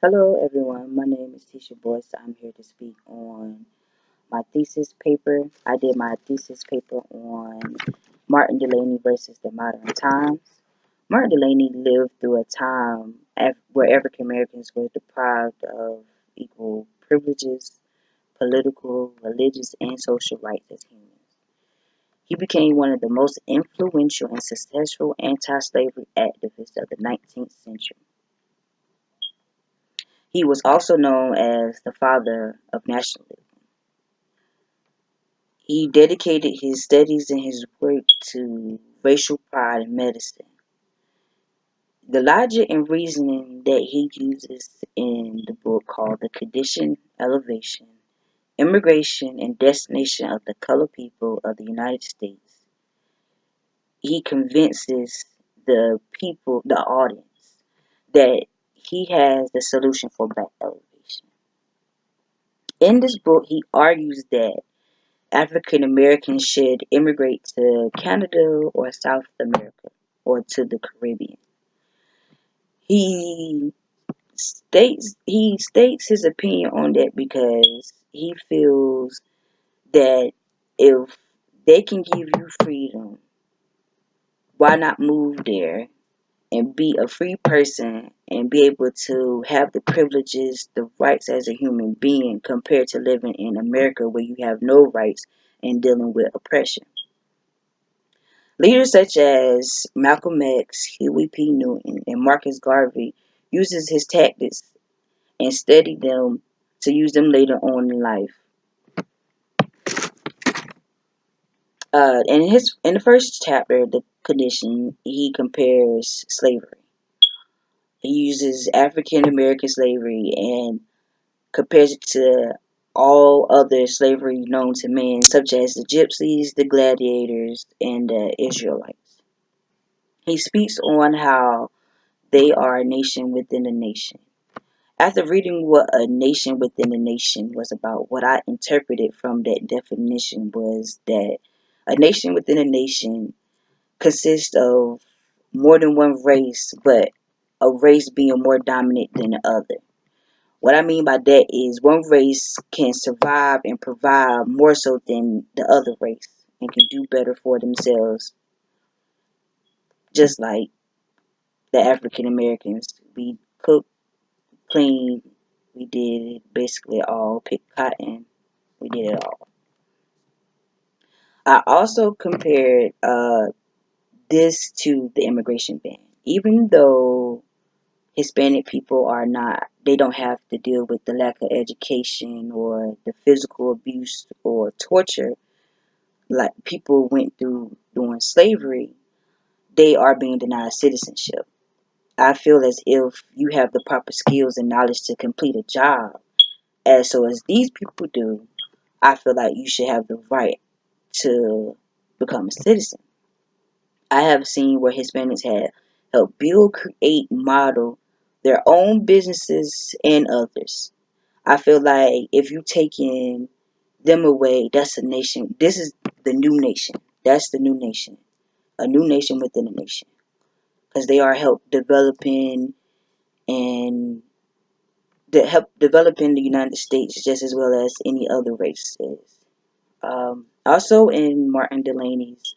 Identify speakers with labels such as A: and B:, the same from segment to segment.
A: Hello everyone, my name is Tisha Boyce. I'm here to speak on my thesis paper. I did my thesis paper on Martin Delany versus the Modern Times. Martin Delany lived through a time where African Americans were deprived of equal privileges, political, religious, and social rights as humans. He became one of the most influential and successful anti-slavery activists of the 19th century. He was also known as the father of nationalism. He dedicated his studies and his work to racial pride in medicine. The logic and reasoning that he uses in the book called The Condition, Elevation, Immigration, and Destination of the Colored People of the United States, he convinces the people, the audience, that he has the solution for black elevation. In this book, he argues that African Americans should immigrate to Canada or South America or to the Caribbean. He states his opinion on that because he feels that if they can give you freedom, why not move there and be a free person and be able to have the privileges, the rights as a human being compared to living in America where you have no rights and dealing with oppression. Leaders such as Malcolm X, Huey P. Newton, and Marcus Garvey uses his tactics and studied them to use them later on in life. In the first chapter, the condition, he compares slavery. He uses African American slavery and compares it to all other slavery known to men, such as the gypsies, the gladiators, and the Israelites. He speaks on how they are a nation within a nation. After reading what a nation within a nation was about, what I interpreted from that definition was that a nation within a nation consists of more than one race, but a race being more dominant than the other. What I mean by that is one race can survive and provide more so than the other race and can do better for themselves, just like the African Americans. We cook, clean, we did basically all, pick cotton, we did it all. I also compared this to the immigration ban. Even though Hispanic people are not, they don't have to deal with the lack of education or the physical abuse or torture like people went through during slavery, they are being denied citizenship. I feel as if you have the proper skills and knowledge to complete a job, as these people do, I feel like you should have the right to become a citizen. I have seen where Hispanics have helped build, create, model their own businesses and others. I feel like if you taking them away, that's a nation. This is the new nation. That's the new nation. A new nation within a nation. Because they are help developing and help developing the United States just as well as any other race is. Also in Martin Delany's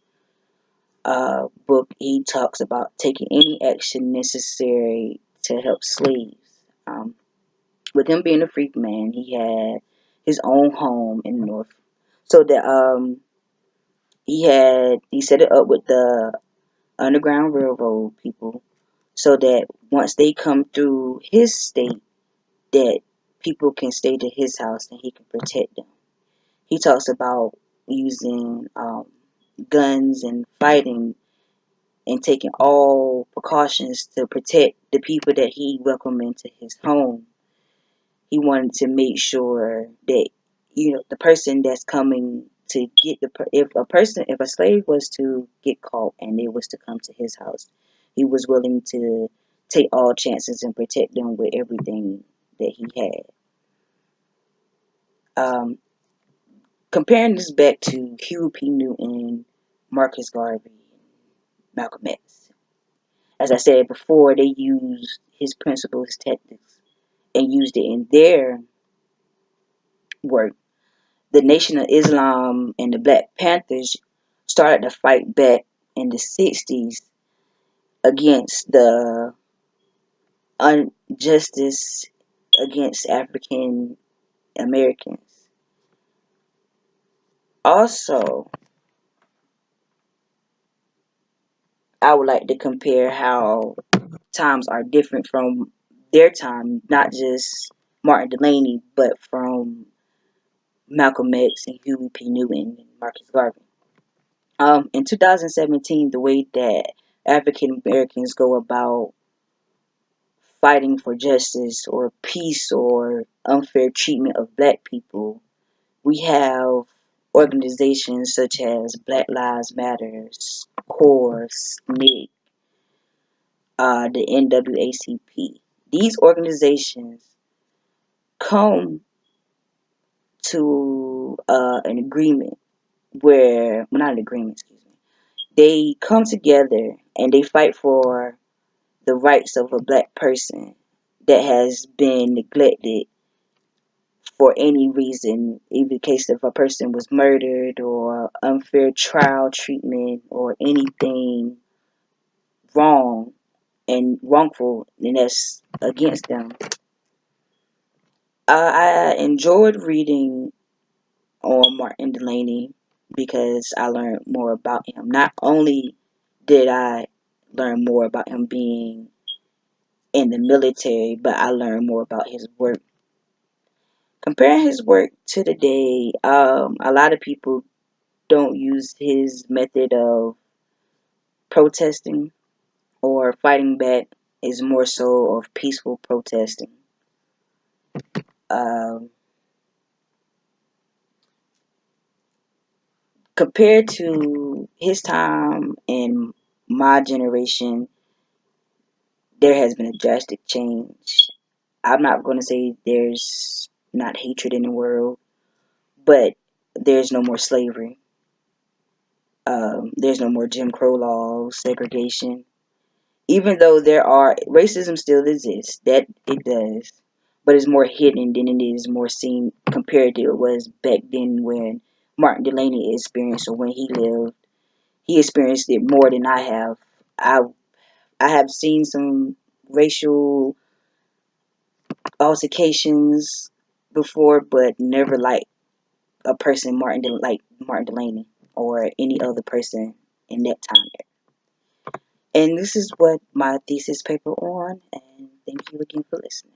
A: book, he talks about taking any action necessary to help slaves. Um, with him being a freak man, he had his own home in the North. So that he set it up with the Underground Railroad people, so that once they come through his state, that people can stay to his house and he can protect them. He talks about using guns and fighting and taking all precautions to protect the people that he welcomed into his home. He wanted to make sure that the person that's coming to get if a slave was to get caught and they was to come to his house, he was willing to take all chances and protect them with everything that he had. Comparing this back to Huey P. Newton, Marcus Garvey, Malcolm X. As I said before, they used his principles, his tactics, and used it in their work. The Nation of Islam and the Black Panthers started to fight back in the 60s against the injustice against African Americans. Also, I would like to compare how times are different from their time, not just Martin Delany, but from Malcolm X and Huey P. Newton and Marcus Garvey. In 2017, the way that African Americans go about fighting for justice or peace or unfair treatment of black people, we have organizations such as Black Lives Matter, CORE, SNCC, the NAACP. These organizations come to an agreement where, well, not an agreement, excuse me. They come together and they fight for the rights of a black person that has been neglected for any reason, even in case if a person was murdered or unfair trial treatment or anything wrong and wrongful, and that's against them. I enjoyed reading on Martin Delany because I learned more about him. Not only did I learn more about him being in the military, but I learned more about his work. Comparing his work to today, a lot of people don't use his method of protesting or fighting back. Is more so of peaceful protesting. Um, Compared to his time and my generation, there has been a drastic change. I'm not going to say there's not hatred in the world, but there's no more slavery. There's no more Jim Crow laws, segregation. Even though there are, racism still exists, that it does, but it's more hidden than it is more seen compared to it was back then when Martin Delany experienced or when he lived. He experienced it more than I have. I I have seen some racial altercations before, but never like a person like Martin Delany or any other person in that time. And this is what my thesis paper on, and thank you again for listening.